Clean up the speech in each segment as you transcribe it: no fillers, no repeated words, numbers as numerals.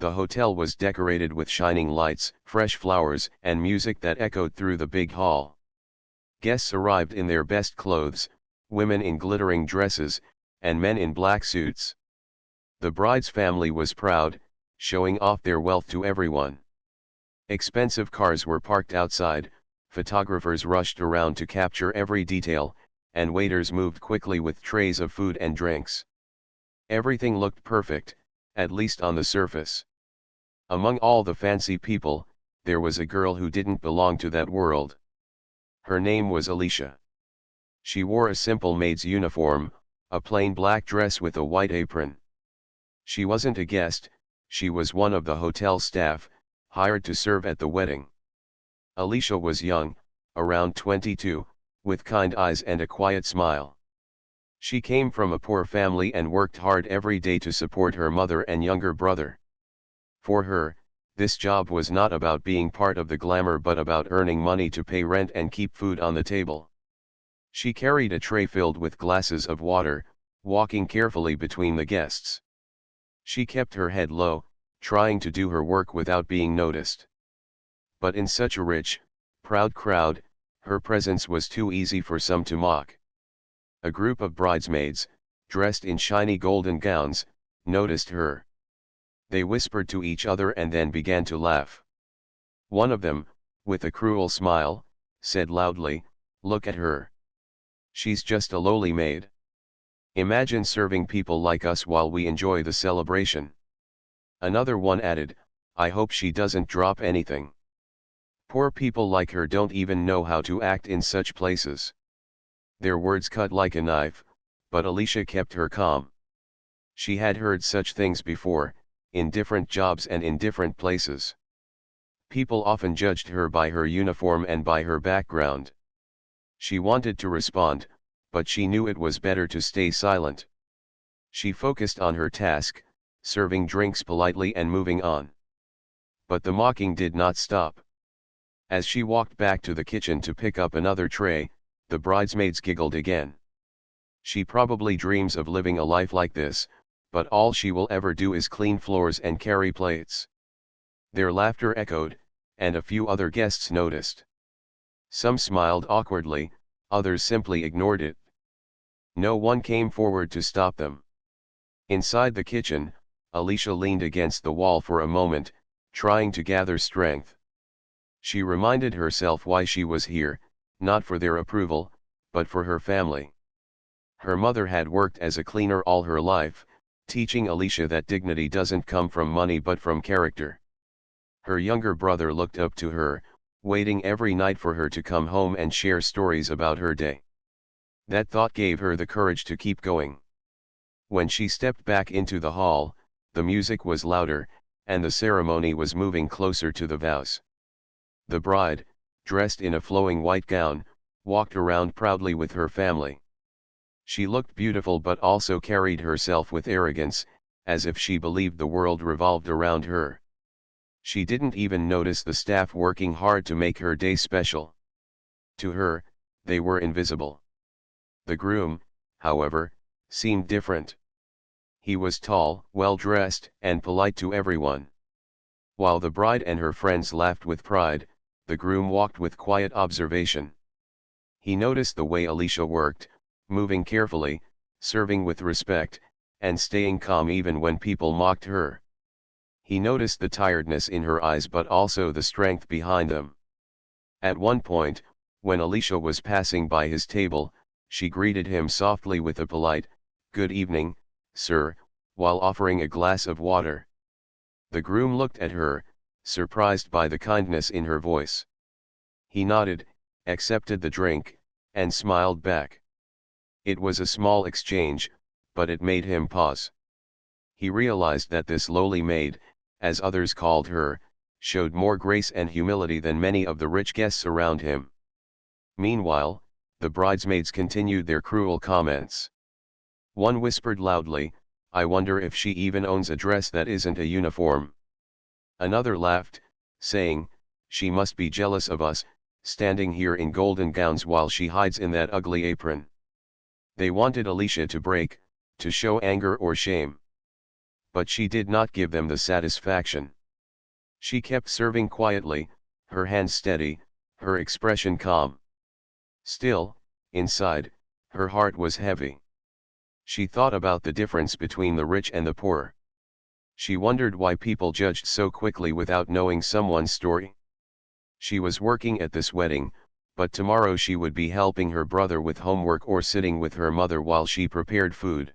The hotel was decorated with shining lights, fresh flowers, and music that echoed through the big hall. Guests arrived in their best clothes, women in glittering dresses, and men in black suits. The bride's family was proud, showing off their wealth to everyone. Expensive cars were parked outside, photographers rushed around to capture every detail, and waiters moved quickly with trays of food and drinks. Everything looked perfect, at least on the surface. Among all the fancy people, there was a girl who didn't belong to that world. Her name was Alicia. She wore a simple maid's uniform, a plain black dress with a white apron. She wasn't a guest, she was one of the hotel staff, hired to serve at the wedding. Alicia was young, around 22, with kind eyes and a quiet smile. She came from a poor family and worked hard every day to support her mother and younger brother. For her, this job was not about being part of the glamour but about earning money to pay rent and keep food on the table. She carried a tray filled with glasses of water, walking carefully between the guests. She kept her head low, trying to do her work without being noticed. But in such a rich, proud crowd, her presence was too easy for some to mock. A group of bridesmaids, dressed in shiny golden gowns, noticed her. They whispered to each other and then began to laugh. One of them, with a cruel smile, said loudly, "Look at her. She's just a lowly maid. Imagine serving people like us while we enjoy the celebration." Another one added, "I hope she doesn't drop anything. Poor people like her don't even know how to act in such places." Their words cut like a knife, but Alicia kept her calm. She had heard such things before, in different jobs and in different places. People often judged her by her uniform and by her background. She wanted to respond, but she knew it was better to stay silent. She focused on her task, serving drinks politely and moving on. But the mocking did not stop. As she walked back to the kitchen to pick up another tray, the bridesmaids giggled again. She probably dreams of living a life like this, but all she will ever do is clean floors and carry plates. Their laughter echoed, and a few other guests noticed. Some smiled awkwardly, others simply ignored it. No one came forward to stop them. Inside the kitchen, Alicia leaned against the wall for a moment, trying to gather strength. She reminded herself why she was here, not for their approval, but for her family. Her mother had worked as a cleaner all her life, teaching Alicia that dignity doesn't come from money but from character. Her younger brother looked up to her, waiting every night for her to come home and share stories about her day. That thought gave her the courage to keep going. When she stepped back into the hall, the music was louder, and the ceremony was moving closer to the vows. The bride, dressed in a flowing white gown, walked around proudly with her family. She looked beautiful but also carried herself with arrogance, as if she believed the world revolved around her. She didn't even notice the staff working hard to make her day special. To her, they were invisible. The groom, however, seemed different. He was tall, well-dressed, and polite to everyone. While the bride and her friends laughed with pride, the groom walked with quiet observation. He noticed the way Alicia worked, moving carefully, serving with respect, and staying calm even when people mocked her. He noticed the tiredness in her eyes but also the strength behind them. At one point, when Alicia was passing by his table, she greeted him softly with a polite, "Good evening, sir," while offering a glass of water. The groom looked at her, surprised by the kindness in her voice. He nodded, accepted the drink, and smiled back. It was a small exchange, but it made him pause. He realized that this lowly maid, as others called her, showed more grace and humility than many of the rich guests around him. Meanwhile, the bridesmaids continued their cruel comments. One whispered loudly, "I wonder if she even owns a dress that isn't a uniform." Another laughed, saying, "She must be jealous of us, standing here in golden gowns while she hides in that ugly apron." They wanted Alicia to break, to show anger or shame. but she did not give them the satisfaction. She kept serving quietly, her hands steady, her expression calm. Still, inside, her heart was heavy. She thought about the difference between the rich and the poor. She wondered why people judged so quickly without knowing someone's story. She was working at this wedding, but tomorrow she would be helping her brother with homework or sitting with her mother while she prepared food.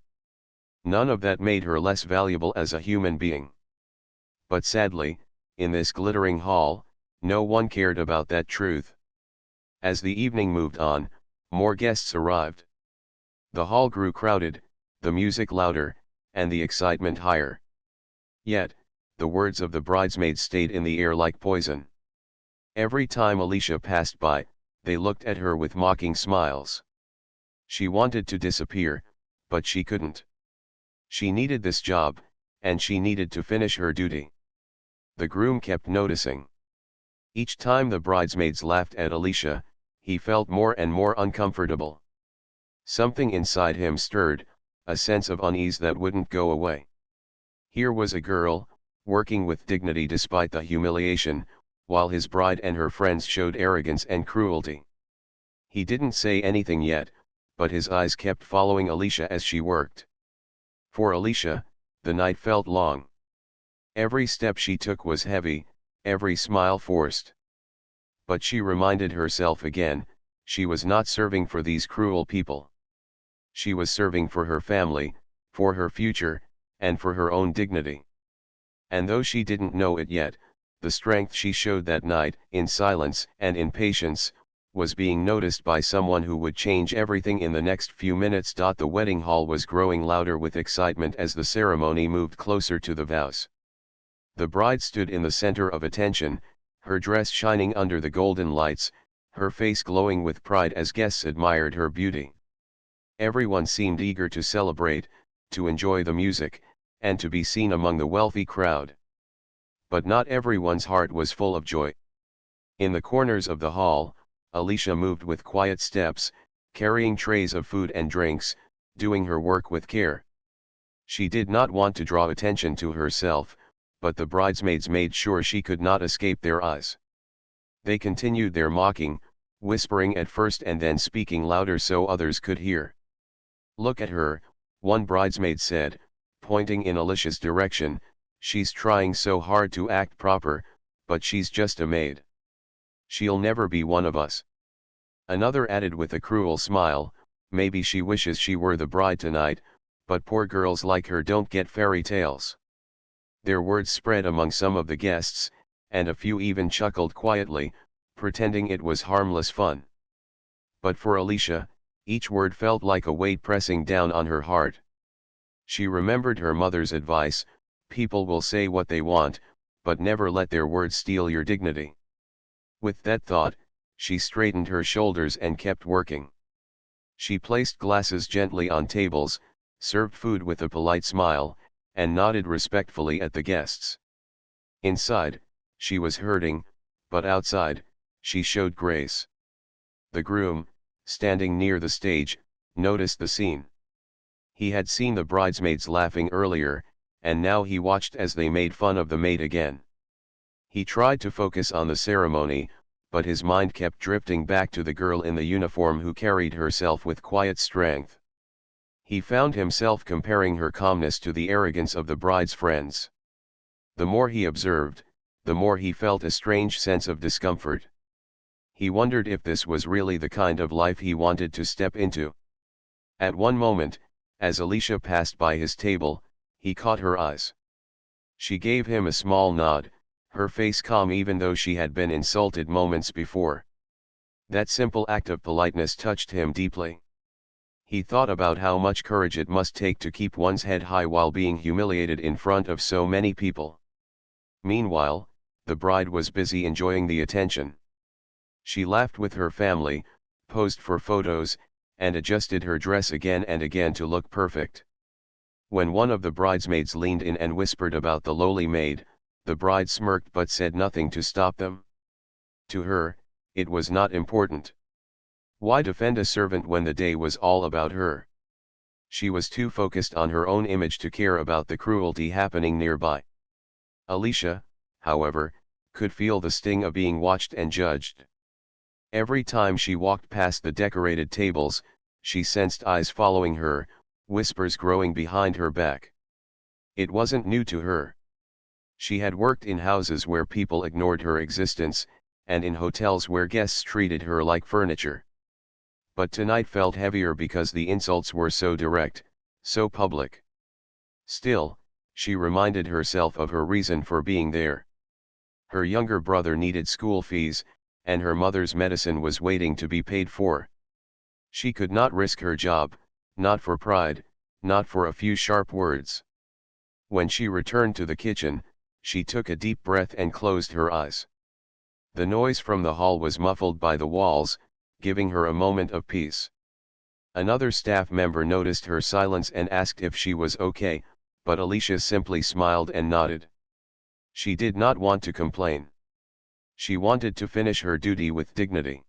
None of that made her less valuable as a human being. But sadly, in this glittering hall, no one cared about that truth. As the evening moved on, more guests arrived. The hall grew crowded, the music louder, and the excitement higher. Yet, the words of the bridesmaids stayed in the air like poison. Every time Alicia passed by, they looked at her with mocking smiles. She wanted to disappear, but she couldn't. She needed this job, and she needed to finish her duty. The groom kept noticing. Each time the bridesmaids laughed at Alicia, he felt more and more uncomfortable. Something inside him stirred, a sense of unease that wouldn't go away. Here was a girl, working with dignity despite the humiliation, while his bride and her friends showed arrogance and cruelty. He didn't say anything yet, but his eyes kept following Alicia as she worked. For Alicia, the night felt long. Every step she took was heavy, every smile forced. But she reminded herself again, she was not serving for these cruel people. She was serving for her family, for her future, and for her own dignity. And though she didn't know it yet, the strength she showed that night, in silence and in patience, was being noticed by someone who would change everything in the next few minutes. The wedding hall was growing louder with excitement as the ceremony moved closer to the vows. The bride stood in the center of attention, her dress shining under the golden lights, her face glowing with pride as guests admired her beauty. Everyone seemed eager to celebrate, to enjoy the music, and to be seen among the wealthy crowd. But not everyone's heart was full of joy. In the corners of the hall, Alicia moved with quiet steps, carrying trays of food and drinks, doing her work with care. She did not want to draw attention to herself, but the bridesmaids made sure she could not escape their eyes. They continued their mocking, whispering at first and then speaking louder so others could hear. "Look at her," one bridesmaid said, pointing in Alicia's direction, "she's trying so hard to act proper, but she's just a maid. She'll never be one of us." Another added with a cruel smile, "Maybe she wishes she were the bride tonight, but poor girls like her don't get fairy tales." Their words spread among some of the guests, and a few even chuckled quietly, pretending it was harmless fun. But for Alicia, each word felt like a weight pressing down on her heart. She remembered her mother's advice, "People will say what they want, but never let their words steal your dignity." With that thought, she straightened her shoulders and kept working. She placed glasses gently on tables, served food with a polite smile, and nodded respectfully at the guests. Inside, she was hurting, but outside, she showed grace. The groom, standing near the stage, noticed the scene. He had seen the bridesmaids laughing earlier, and now he watched as they made fun of the maid again. He tried to focus on the ceremony, but his mind kept drifting back to the girl in the uniform who carried herself with quiet strength. He found himself comparing her calmness to the arrogance of the bride's friends. The more he observed, the more he felt a strange sense of discomfort. He wondered if this was really the kind of life he wanted to step into. At one moment, as Alicia passed by his table, he caught her eyes. She gave him a small nod, her face calm even though she had been insulted moments before. That simple act of politeness touched him deeply. He thought about how much courage it must take to keep one's head high while being humiliated in front of so many people. Meanwhile, the bride was busy enjoying the attention. She laughed with her family, posed for photos, and adjusted her dress again and again to look perfect. When one of the bridesmaids leaned in and whispered about the lowly maid, the bride smirked but said nothing to stop them. To her, it was not important. Why defend a servant when the day was all about her? She was too focused on her own image to care about the cruelty happening nearby. Alicia, however, could feel the sting of being watched and judged. Every time she walked past the decorated tables, she sensed eyes following her, whispers growing behind her back. It wasn't new to her. She had worked in houses where people ignored her existence, and in hotels where guests treated her like furniture. But tonight felt heavier because the insults were so direct, so public. Still, she reminded herself of her reason for being there. Her younger brother needed school fees, and her mother's medicine was waiting to be paid for. She could not risk her job, not for pride, not for a few sharp words. When she returned to the kitchen, she took a deep breath and closed her eyes. The noise from the hall was muffled by the walls, giving her a moment of peace. Another staff member noticed her silence and asked if she was okay, but Alicia simply smiled and nodded. She did not want to complain. She wanted to finish her duty with dignity.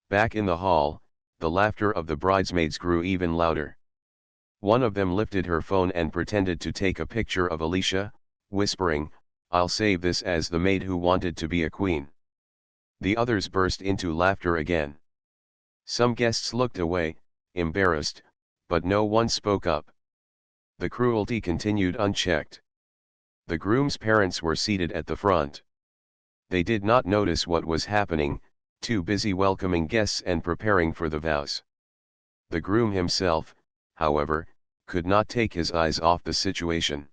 Back in the hall, the laughter of the bridesmaids grew even louder. One of them lifted her phone and pretended to take a picture of Alicia, whispering, "I'll save this as the maid who wanted to be a queen." The others burst into laughter again. Some guests looked away, embarrassed, but no one spoke up. The cruelty continued unchecked. The groom's parents were seated at the front. They did not notice what was happening, too busy welcoming guests and preparing for the vows. The groom himself, however, could not take his eyes off the situation.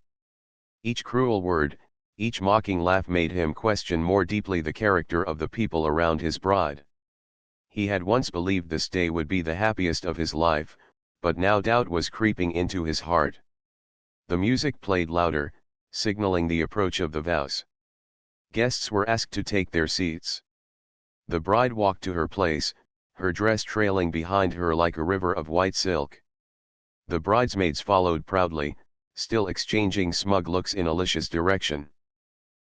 Each cruel word, each mocking laugh made him question more deeply the character of the people around his bride. He had once believed this day would be the happiest of his life, but now doubt was creeping into his heart. The music played louder, signaling the approach of the vows. Guests were asked to take their seats. The bride walked to her place, her dress trailing behind her like a river of white silk. The bridesmaids followed proudly, still exchanging smug looks in Alicia's direction.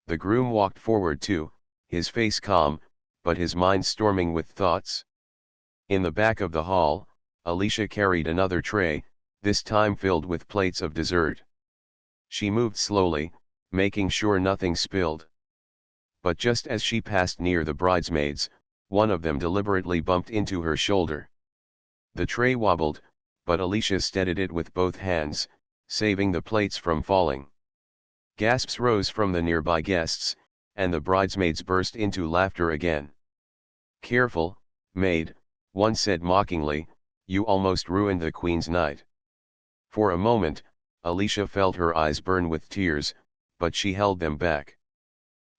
The groom walked forward too, his face calm, but his mind storming with thoughts. In the back of the hall, Alicia carried another tray, this time filled with plates of dessert. She moved slowly, making sure nothing spilled. But just as she passed near the bridesmaids, one of them deliberately bumped into her shoulder. The tray wobbled, but Alicia steadied it with both hands, saving the plates from falling. Gasps rose from the nearby guests, and the bridesmaids burst into laughter again. "Careful, maid," one said mockingly, "you almost ruined the queen's night." For a moment, Alicia felt her eyes burn with tears, but she held them back.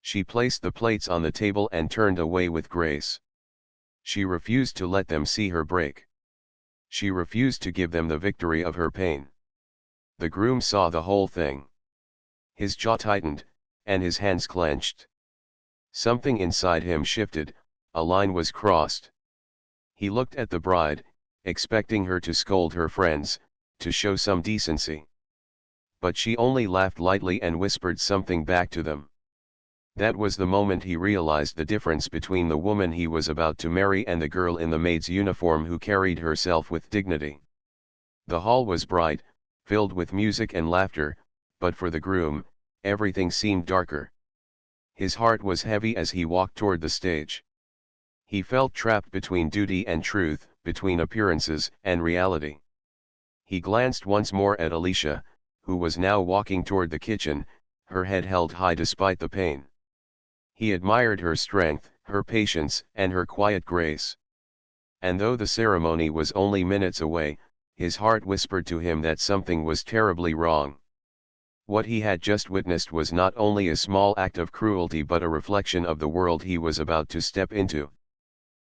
She placed the plates on the table and turned away with grace. She refused to let them see her break. She refused to give them the victory of her pain. The groom saw the whole thing. His jaw tightened, and his hands clenched. Something inside him shifted, a line was crossed. He looked at the bride, expecting her to scold her friends, to show some decency. But she only laughed lightly and whispered something back to them. That was the moment he realized the difference between the woman he was about to marry and the girl in the maid's uniform who carried herself with dignity. The hall was bright, filled with music and laughter, but for the groom, everything seemed darker. His heart was heavy as he walked toward the stage. He felt trapped between duty and truth, between appearances and reality. He glanced once more at Alicia, who was now walking toward the kitchen, her head held high despite the pain. He admired her strength, her patience, and her quiet grace. And though the ceremony was only minutes away, his heart whispered to him that something was terribly wrong. What he had just witnessed was not only a small act of cruelty but a reflection of the world he was about to step into.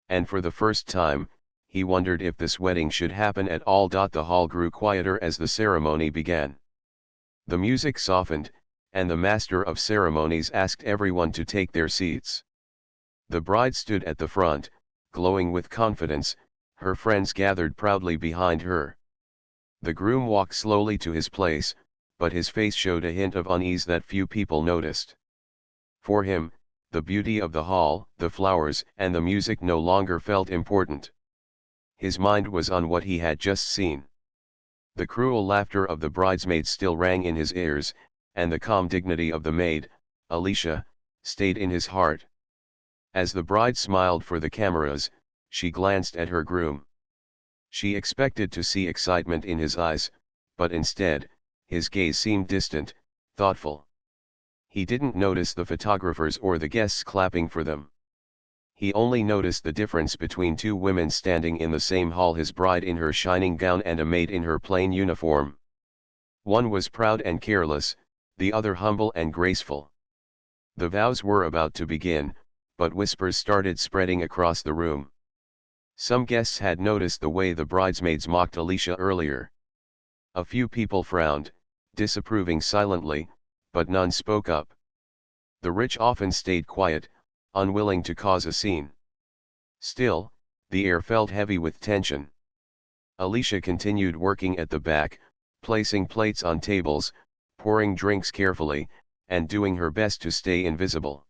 And for the first time, he wondered if this wedding should happen at all. The hall grew quieter as the ceremony began. The music softened, and the master of ceremonies asked everyone to take their seats. The bride stood at the front, glowing with confidence, her friends gathered proudly behind her. The groom walked slowly to his place, but his face showed a hint of unease that few people noticed. For him, the beauty of the hall, the flowers, and the music no longer felt important. His mind was on what he had just seen. The cruel laughter of the bridesmaids still rang in his ears, and the calm dignity of the maid, Alicia, stayed in his heart. As the bride smiled for the cameras, she glanced at her groom. She expected to see excitement in his eyes, but instead, his gaze seemed distant, thoughtful. He didn't notice the photographers or the guests clapping for them. He only noticed the difference between two women standing in the same hall, his bride in her shining gown and a maid in her plain uniform. One was proud and careless, the other humble and graceful. The vows were about to begin, but whispers started spreading across the room. Some guests had noticed the way the bridesmaids mocked Alicia earlier. A few people frowned, disapproving silently, but none spoke up. The rich often stayed quiet, unwilling to cause a scene. Still, the air felt heavy with tension. Alicia continued working at the back, placing plates on tables, pouring drinks carefully, and doing her best to stay invisible.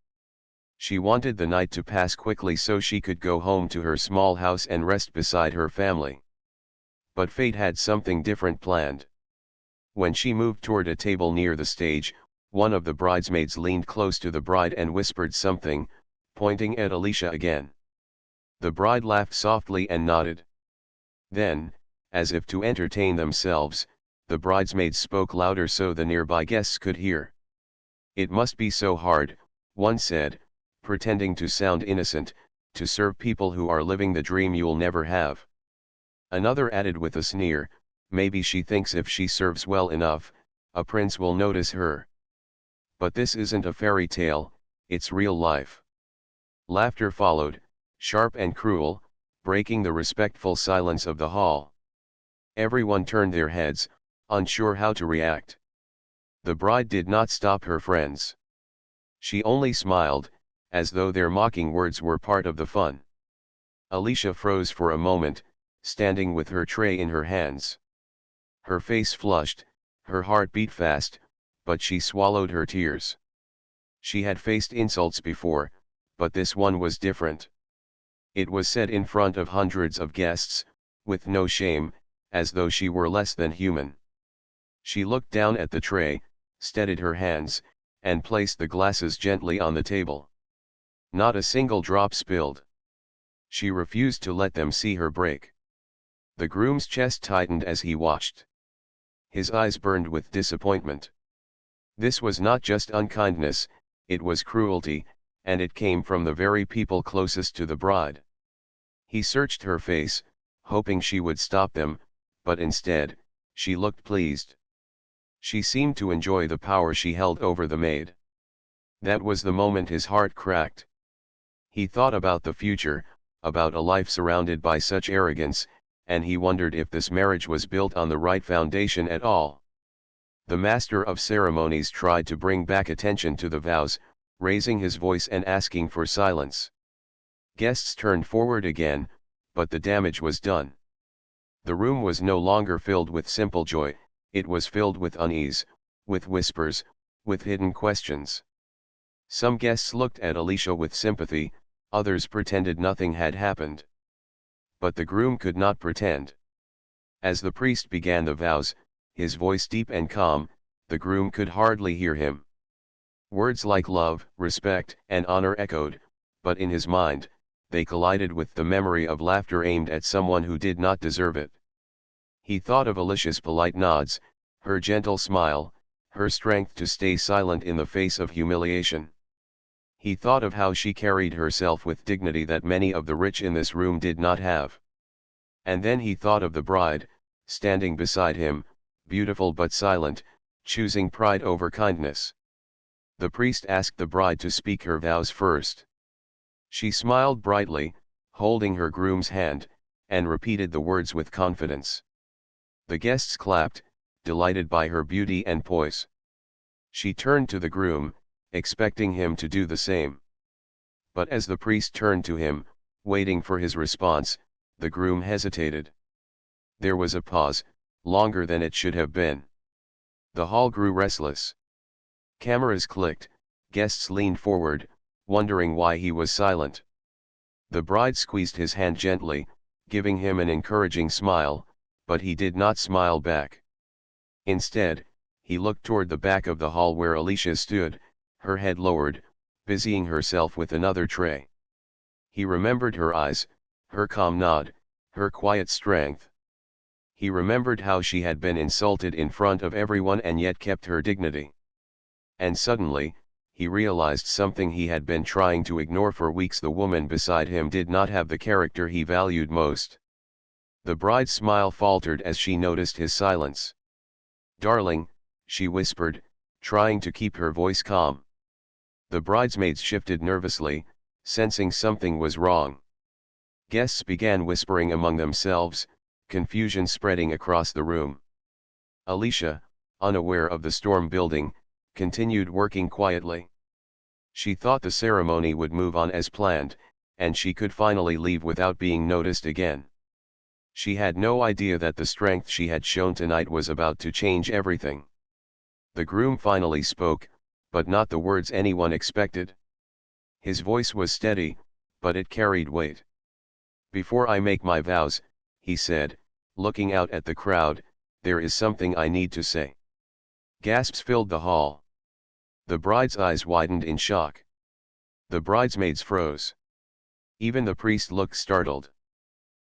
She wanted the night to pass quickly so she could go home to her small house and rest beside her family. But fate had something different planned. When she moved toward a table near the stage, one of the bridesmaids leaned close to the bride and whispered something, pointing at Alicia again. The bride laughed softly and nodded. Then, as if to entertain themselves, the bridesmaids spoke louder so the nearby guests could hear. "It must be so hard," one said, pretending to sound innocent, "to serve people who are living the dream you'll never have." Another added with a sneer, "Maybe she thinks if she serves well enough, a prince will notice her. But this isn't a fairy tale, it's real life." Laughter followed, sharp and cruel, breaking the respectful silence of the hall. Everyone turned their heads, unsure how to react. The bride did not stop her friends. She only smiled, as though their mocking words were part of the fun. Alicia froze for a moment, standing with her tray in her hands. Her face flushed, her heart beat fast, but she swallowed her tears. She had faced insults before, but this one was different. It was said in front of hundreds of guests, with no shame, as though she were less than human. She looked down at the tray, steadied her hands, and placed the glasses gently on the table. Not a single drop spilled. She refused to let them see her break. The groom's chest tightened as he watched. His eyes burned with disappointment. This was not just unkindness, it was cruelty, and it came from the very people closest to the bride. He searched her face, hoping she would stop them, but instead, she looked pleased. She seemed to enjoy the power she held over the maid. That was the moment his heart cracked. He thought about the future, about a life surrounded by such arrogance, and he wondered if this marriage was built on the right foundation at all. The master of ceremonies tried to bring back attention to the vows, raising his voice and asking for silence. Guests turned forward again, but the damage was done. The room was no longer filled with simple joy, it was filled with unease, with whispers, with hidden questions. Some guests looked at Alicia with sympathy, others pretended nothing had happened. But the groom could not pretend. As the priest began the vows, his voice deep and calm, the groom could hardly hear him. Words like love, respect, and honor echoed, but in his mind, they collided with the memory of laughter aimed at someone who did not deserve it. He thought of Alicia's polite nods, her gentle smile, her strength to stay silent in the face of humiliation. He thought of how she carried herself with dignity that many of the rich in this room did not have. And then he thought of the bride, standing beside him, beautiful but silent, choosing pride over kindness. The priest asked the bride to speak her vows first. She smiled brightly, holding her groom's hand, and repeated the words with confidence. The guests clapped, delighted by her beauty and poise. She turned to the groom, expecting him to do the same. But as the priest turned to him, waiting for his response, the groom hesitated. There was a pause, longer than it should have been. The hall grew restless. Cameras clicked, guests leaned forward, wondering why he was silent. The bride squeezed his hand gently, giving him an encouraging smile, but he did not smile back. Instead, he looked toward the back of the hall where Alicia stood, her head lowered, busying herself with another tray. He remembered her eyes, her calm nod, her quiet strength. He remembered how she had been insulted in front of everyone and yet kept her dignity. And suddenly, he realized something he had been trying to ignore for weeks: the woman beside him did not have the character he valued most. The bride's smile faltered as she noticed his silence. "Darling," she whispered, trying to keep her voice calm. The bridesmaids shifted nervously, sensing something was wrong. Guests began whispering among themselves, confusion spreading across the room. Alicia, unaware of the storm building, continued working quietly. She thought the ceremony would move on as planned, and she could finally leave without being noticed again. She had no idea that the strength she had shown tonight was about to change everything. The groom finally spoke, but not the words anyone expected. His voice was steady, but it carried weight. "Before I make my vows," he said, looking out at the crowd, "there is something I need to say." Gasps filled the hall. The bride's eyes widened in shock. The bridesmaids froze. Even the priest looked startled.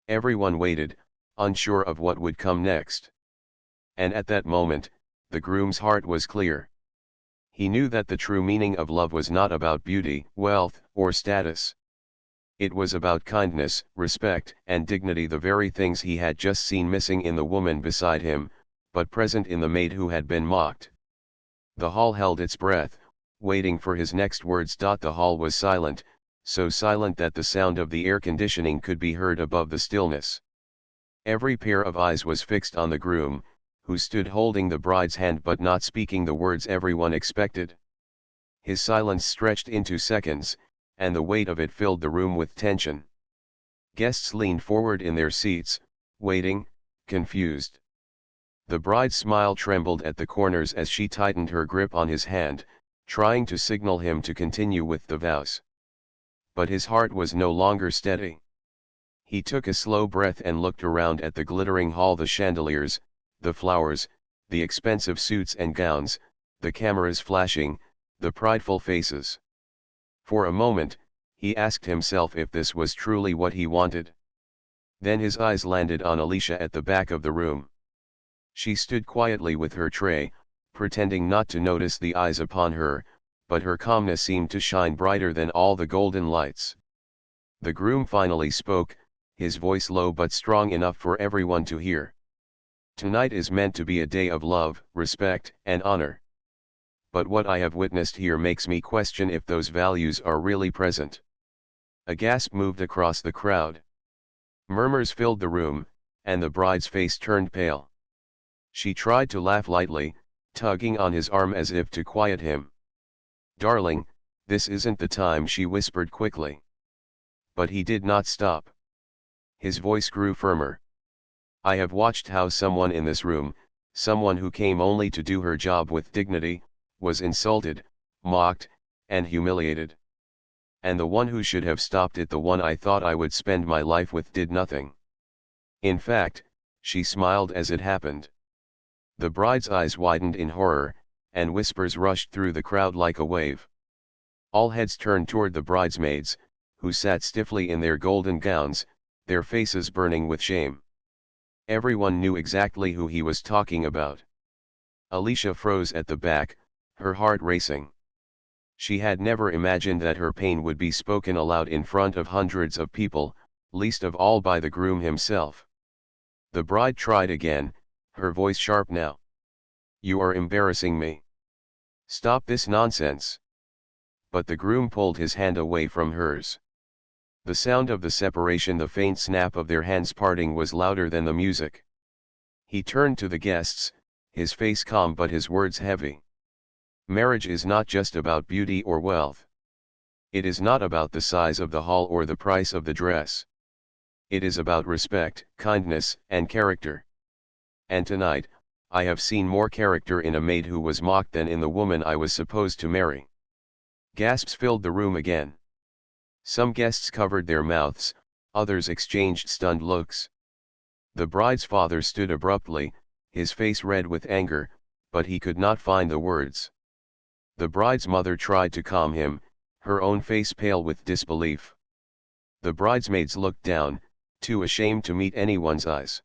Everyone waited, unsure of what would come next. And at that moment, the groom's heart was clear. He knew that the true meaning of love was not about beauty, wealth, or status. It was about kindness, respect, and dignity, the very things he had just seen missing in the woman beside him, but present in the maid who had been mocked. The hall held its breath, waiting for his next words. The hall was silent, so silent that the sound of the air conditioning could be heard above the stillness. Every pair of eyes was fixed on the groom, who stood holding the bride's hand but not speaking the words everyone expected. His silence stretched into seconds, and the weight of it filled the room with tension. Guests leaned forward in their seats, waiting, confused. The bride's smile trembled at the corners as she tightened her grip on his hand, trying to signal him to continue with the vows. But his heart was no longer steady. He took a slow breath and looked around at the glittering hall, the chandeliers, the flowers, the expensive suits and gowns, the cameras flashing, the prideful faces. For a moment, he asked himself if this was truly what he wanted. Then his eyes landed on Alicia at the back of the room. She stood quietly with her tray, pretending not to notice the eyes upon her, but her calmness seemed to shine brighter than all the golden lights. The groom finally spoke, his voice low but strong enough for everyone to hear. "Tonight is meant to be a day of love, respect, and honor. But what I have witnessed here makes me question if those values are really present." A gasp moved across the crowd. Murmurs filled the room, and the bride's face turned pale. She tried to laugh lightly, tugging on his arm as if to quiet him. "Darling, this isn't the time," she whispered quickly. But he did not stop. His voice grew firmer. "I have watched how someone in this room, someone who came only to do her job with dignity, was insulted, mocked, and humiliated. And the one who should have stopped it, the one I thought I would spend my life with, did nothing. In fact," she smiled as it happened. The bride's eyes widened in horror, and whispers rushed through the crowd like a wave. All heads turned toward the bridesmaids, who sat stiffly in their golden gowns, their faces burning with shame. Everyone knew exactly who he was talking about. Alicia froze at the back, her heart racing. She had never imagined that her pain would be spoken aloud in front of hundreds of people, least of all by the groom himself. The bride tried again, her voice sharp now. "You are embarrassing me. Stop this nonsense." But the groom pulled his hand away from hers. The sound of the separation, the faint snap of their hands parting, was louder than the music. He turned to the guests, his face calm but his words heavy. "Marriage is not just about beauty or wealth. It is not about the size of the hall or the price of the dress. It is about respect, kindness, and character. And tonight, I have seen more character in a maid who was mocked than in the woman I was supposed to marry." Gasps filled the room again. Some guests covered their mouths, others exchanged stunned looks. The bride's father stood abruptly, his face red with anger, but he could not find the words. The bride's mother tried to calm him, her own face pale with disbelief. The bridesmaids looked down, too ashamed to meet anyone's eyes.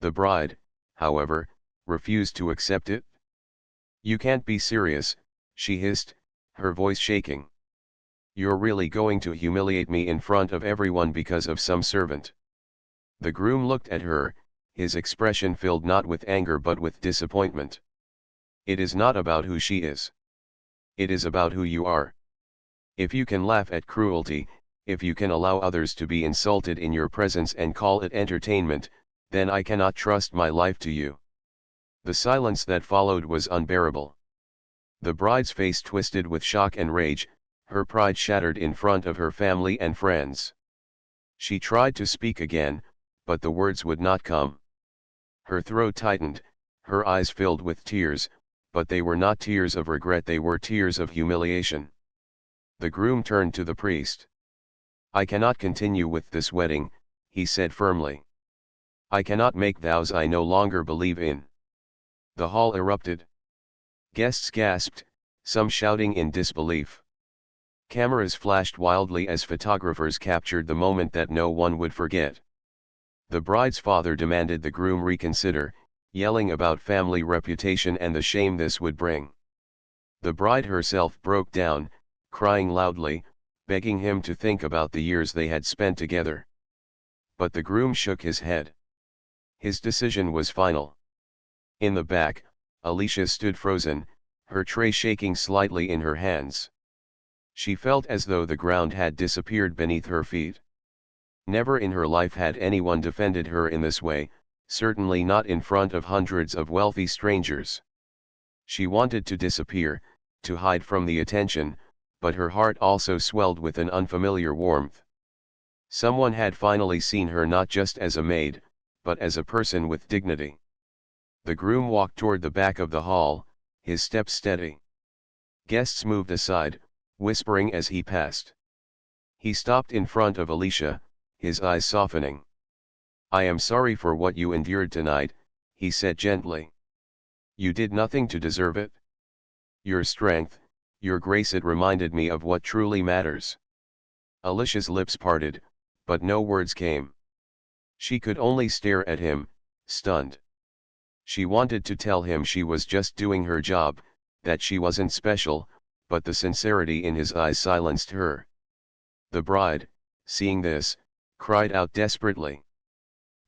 The bride, however, refused to accept it. "You can't be serious," she hissed, her voice shaking. "You're really going to humiliate me in front of everyone because of some servant?" The groom looked at her, his expression filled not with anger but with disappointment. "It is not about who she is. It is about who you are. If you can laugh at cruelty, if you can allow others to be insulted in your presence and call it entertainment, then I cannot trust my life to you." The silence that followed was unbearable. The bride's face twisted with shock and rage, her pride shattered in front of her family and friends. She tried to speak again, but the words would not come. Her throat tightened, her eyes filled with tears, but they were not tears of regret, they were tears of humiliation. The groom turned to the priest. "I cannot continue with this wedding," he said firmly. "I cannot make vows I no longer believe in." The hall erupted. Guests gasped, some shouting in disbelief. Cameras flashed wildly as photographers captured the moment that no one would forget. The bride's father demanded the groom reconsider, yelling about family reputation and the shame this would bring. The bride herself broke down, crying loudly, begging him to think about the years they had spent together. But the groom shook his head. His decision was final. In the back, Alicia stood frozen, her tray shaking slightly in her hands. She felt as though the ground had disappeared beneath her feet. Never in her life had anyone defended her in this way, certainly not in front of hundreds of wealthy strangers. She wanted to disappear, to hide from the attention, but her heart also swelled with an unfamiliar warmth. Someone had finally seen her not just as a maid, but as a person with dignity. The groom walked toward the back of the hall, his step steady. Guests moved aside, whispering as he passed. He stopped in front of Alicia, his eyes softening. "I am sorry for what you endured tonight," he said gently. "You did nothing to deserve it. Your strength, your grace, it reminded me of what truly matters." Alicia's lips parted, but no words came. She could only stare at him, stunned. She wanted to tell him she was just doing her job, that she wasn't special, but the sincerity in his eyes silenced her. The bride, seeing this, cried out desperately.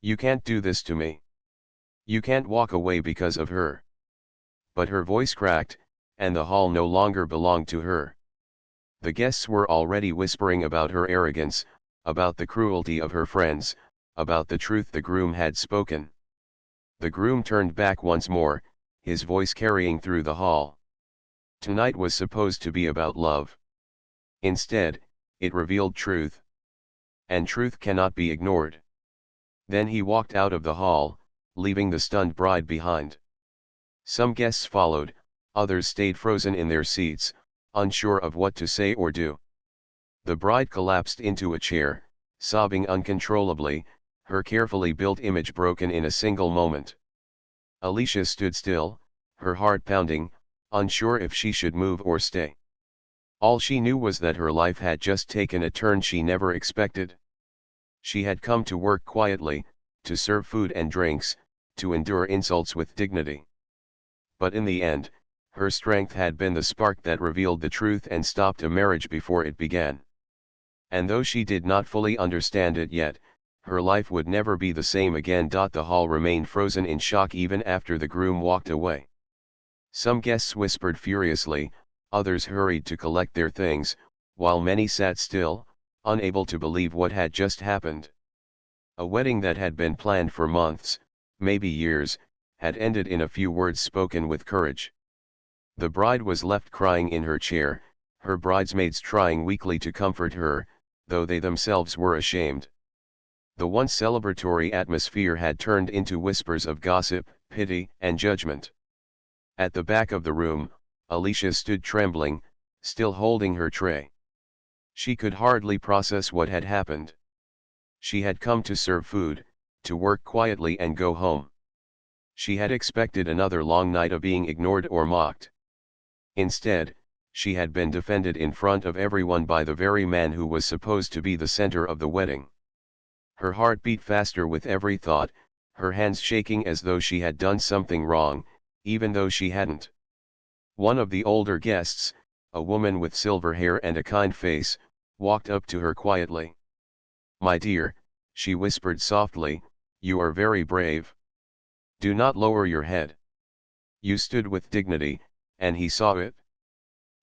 "You can't do this to me. You can't walk away because of her." But her voice cracked, and the hall no longer belonged to her. The guests were already whispering about her arrogance, about the cruelty of her friends, about the truth the groom had spoken. The groom turned back once more, his voice carrying through the hall. Tonight was supposed to be about love. Instead, it revealed truth. And truth cannot be ignored. Then he walked out of the hall, leaving the stunned bride behind. Some guests followed, others stayed frozen in their seats, unsure of what to say or do. The bride collapsed into a chair, sobbing uncontrollably, her carefully built image broken in a single moment. Alicia stood still, her heart pounding, unsure if she should move or stay. All she knew was that her life had just taken a turn she never expected. She had come to work quietly, to serve food and drinks, to endure insults with dignity. But in the end, her strength had been the spark that revealed the truth and stopped a marriage before it began. And though she did not fully understand it yet, her life would never be the same again. The hall remained frozen in shock even after the groom walked away. Some guests whispered furiously, others hurried to collect their things, while many sat still, unable to believe what had just happened. A wedding that had been planned for months, maybe years, had ended in a few words spoken with courage. The bride was left crying in her chair, her bridesmaids trying weakly to comfort her, though they themselves were ashamed. The once celebratory atmosphere had turned into whispers of gossip, pity, and judgment. At the back of the room, Alicia stood trembling, still holding her tray. She could hardly process what had happened. She had come to serve food, to work quietly and go home. She had expected another long night of being ignored or mocked. Instead, she had been defended in front of everyone by the very man who was supposed to be the center of the wedding. Her heart beat faster with every thought, her hands shaking as though she had done something wrong, even though she hadn't. One of the older guests, a woman with silver hair and a kind face, walked up to her quietly. "My dear," she whispered softly, "you are very brave. Do not lower your head." You stood with dignity, and he saw it.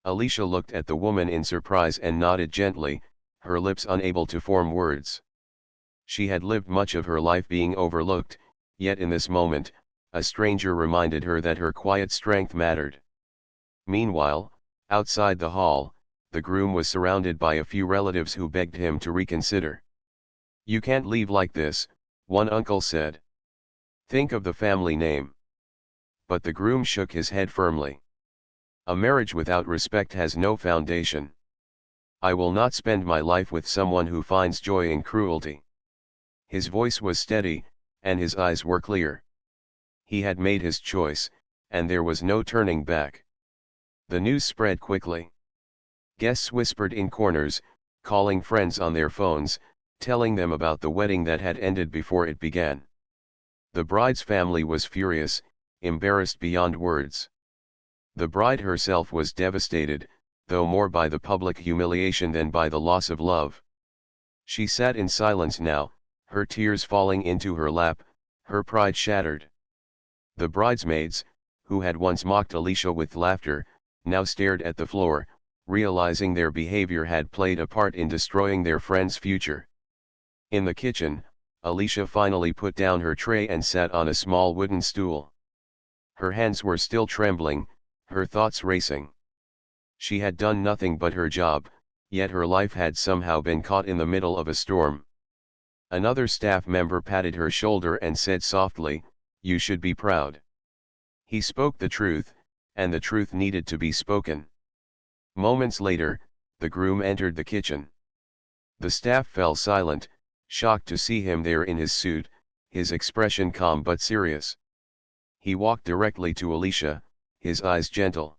Alicia looked at the woman in surprise and nodded gently, her lips unable to form words. She had lived much of her life being overlooked, yet in this moment, a stranger reminded her that her quiet strength mattered. Meanwhile, outside the hall, the groom was surrounded by a few relatives who begged him to reconsider. "You can't leave like this," one uncle said. "Think of the family name." But the groom shook his head firmly. "A marriage without respect has no foundation. I will not spend my life with someone who finds joy in cruelty." His voice was steady, and his eyes were clear. He had made his choice, and there was no turning back. The news spread quickly. Guests whispered in corners, calling friends on their phones, telling them about the wedding that had ended before it began. The bride's family was furious, embarrassed beyond words. The bride herself was devastated, though more by the public humiliation than by the loss of love. She sat in silence now, her tears falling into her lap, her pride shattered. The bridesmaids, who had once mocked Alicia with laughter, now stared at the floor, realizing their behavior had played a part in destroying their friend's future. In the kitchen, Alicia finally put down her tray and sat on a small wooden stool. Her hands were still trembling, her thoughts racing. She had done nothing but her job, yet her life had somehow been caught in the middle of a storm. Another staff member patted her shoulder and said softly, "You should be proud." He spoke the truth, and the truth needed to be spoken. Moments later, the groom entered the kitchen. The staff fell silent, shocked to see him there in his suit, his expression calm but serious. He walked directly to Alicia, his eyes gentle.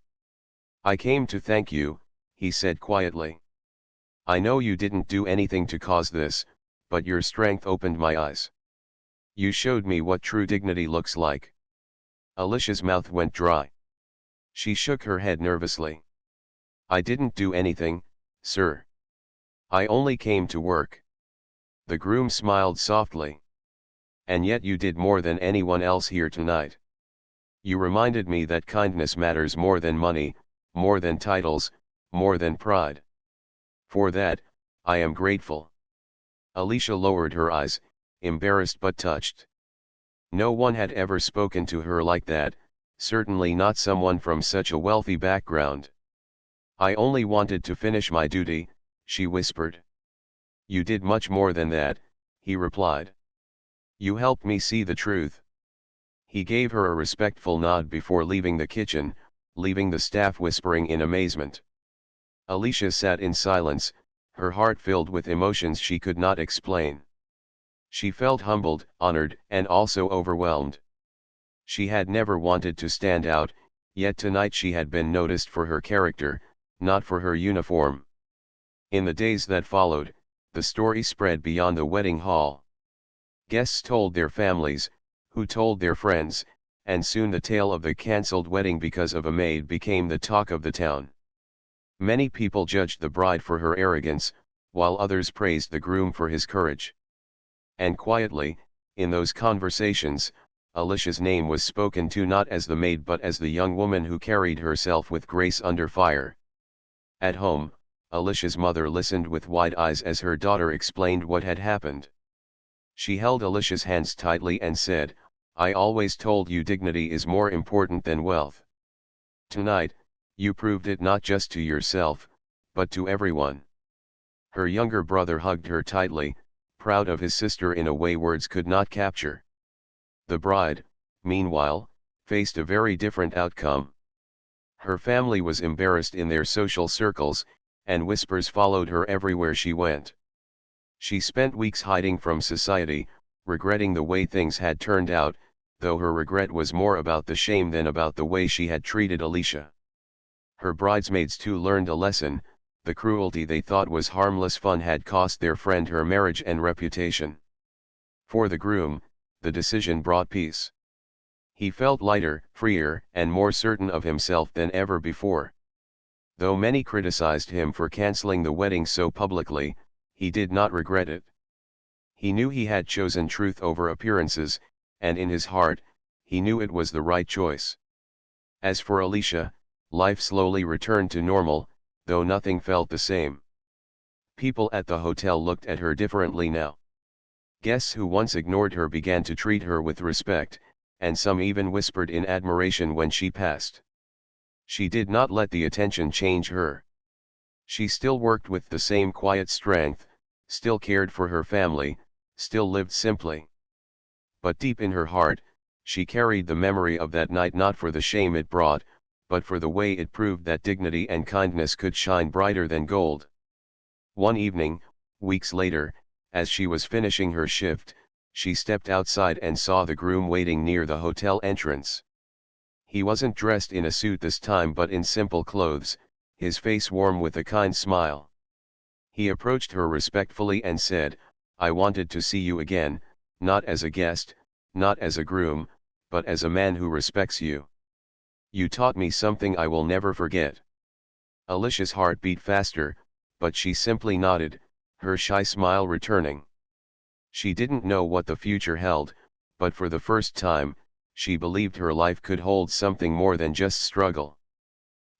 "I came to thank you," he said quietly. "I know you didn't do anything to cause this, but your strength opened my eyes. You showed me what true dignity looks like." Alicia's mouth went dry. She shook her head nervously. "I didn't do anything, sir. I only came to work." The groom smiled softly. "And yet you did more than anyone else here tonight. You reminded me that kindness matters more than money, more than titles, more than pride. For that, I am grateful." Alicia lowered her eyes, embarrassed but touched. No one had ever spoken to her like that, certainly not someone from such a wealthy background. "I only wanted to finish my duty," she whispered. "You did much more than that," he replied. "You helped me see the truth." He gave her a respectful nod before leaving the kitchen, leaving the staff whispering in amazement. Alicia sat in silence, her heart filled with emotions she could not explain. She felt humbled, honored, and also overwhelmed. She had never wanted to stand out, yet tonight she had been noticed for her character, not for her uniform. In the days that followed, the story spread beyond the wedding hall. Guests told their families, who told their friends, and soon the tale of the cancelled wedding because of a maid became the talk of the town. Many people judged the bride for her arrogance, while others praised the groom for his courage. And quietly, in those conversations, Alicia's name was spoken to not as the maid but as the young woman who carried herself with grace under fire. At home, Alicia's mother listened with wide eyes as her daughter explained what had happened. She held Alicia's hands tightly and said, "I always told you dignity is more important than wealth. Tonight, you proved it not just to yourself, but to everyone." Her younger brother hugged her tightly, proud of his sister in a way words could not capture. The bride, meanwhile, faced a very different outcome. Her family was embarrassed in their social circles, and whispers followed her everywhere she went. She spent weeks hiding from society, regretting the way things had turned out, though her regret was more about the shame than about the way she had treated Alicia. Her bridesmaids too learned a lesson. The cruelty they thought was harmless fun had cost their friend her marriage and reputation. For the groom, the decision brought peace. He felt lighter, freer, and more certain of himself than ever before. Though many criticized him for canceling the wedding so publicly, he did not regret it. He knew he had chosen truth over appearances, and in his heart, he knew it was the right choice. As for Alicia, life slowly returned to normal, though nothing felt the same. People at the hotel looked at her differently now. Guests who once ignored her began to treat her with respect, and some even whispered in admiration when she passed. She did not let the attention change her. She still worked with the same quiet strength, still cared for her family, still lived simply. But deep in her heart, she carried the memory of that night not for the shame it brought, but for the way it proved that dignity and kindness could shine brighter than gold. One evening, weeks later, as she was finishing her shift, she stepped outside and saw the groom waiting near the hotel entrance. He wasn't dressed in a suit this time but in simple clothes, his face warm with a kind smile. He approached her respectfully and said, "I wanted to see you again, not as a guest, not as a groom, but as a man who respects you. You taught me something I will never forget." Alicia's heart beat faster, but she simply nodded, her shy smile returning. She didn't know what the future held, but for the first time, she believed her life could hold something more than just struggle.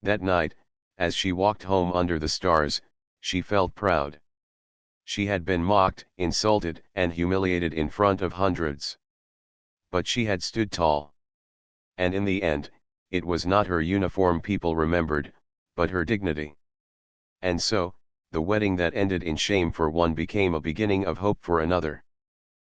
That night, as she walked home under the stars, she felt proud. She had been mocked, insulted, and humiliated in front of hundreds. But she had stood tall. And in the end, it was not her uniform people remembered, but her dignity. And so, the wedding that ended in shame for one became a beginning of hope for another.